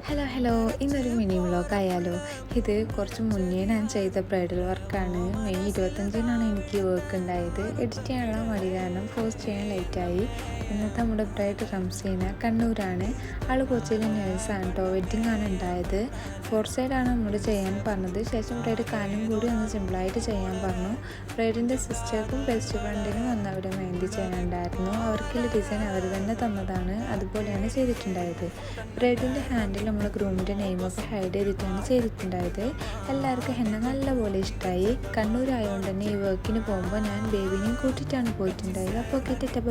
Hello ഇന്നൊരു mini vlog ആയാലോ. ഇത് കുറച്ച് മുന്നേ ഞാൻ ചെയ്ത ബ്രൈഡൽ വർക്കാണ്. മെയ് 25-നാണ് എനിക്ക് ഈ വർക്ക് ഉണ്ടായത്. എഡിറ്റ് ചെയ്യാനുള്ള മടി കാരണം പോസ്റ്റ് ചെയ്യാൻ ലേറ്റായി. ഇന്നത്തെ നമ്മുടെ ബ്രൈഡ് റംസീന കണ്ണൂരാണ്. ആൾ കൊച്ചിയിലെ നേഴ്സാണ് കേട്ടോ. വെഡ്ഡിങ് ആണ് ഉണ്ടായത്. ഫോർ സൈഡാണ് നമ്മൾ ചെയ്യാൻ പറഞ്ഞത്. ശേഷം ബ്രൈഡ് കാലും കൂടി ഒന്ന് സിമ്പിളായിട്ട് ചെയ്യാൻ പറഞ്ഞു. ബ്രൈഡിൻ്റെ സിസ്റ്റർക്കും ബെസ്റ്റ് ഫ്രണ്ടിനും ഒന്ന് അവിടെ മെഹന്തി ചെയ്യാനുണ്ടായിരുന്നു. അവർക്കുള്ള ഡിസൈൻ അവർ തന്നെ തന്നതാണ്. അതുപോലെയാണ് ചെയ്തിട്ടുണ്ടായത്. ബ്രൈഡിൻ്റെ ഹാൻഡിൽ നമ്മൾ ഗ്രൂമിൻ്റെ നെയിമൊക്കെ ഹൈഡ് ചെയ്തിട്ടാണ് ചെയ്തിട്ടുണ്ടായത്. എല്ലാവർക്കും എന്നെ നല്ലപോലെ ഇഷ്ടമായി. കണ്ണൂരായതുകൊണ്ട് തന്നെ ഈ വർക്കിന് പോകുമ്പോൾ ഞാൻ ബേബിനെയും കൂട്ടിയിട്ടാണ് പോയിട്ടുണ്ടായത്. അപ്പോൾ കിട്ടിയിട്ട്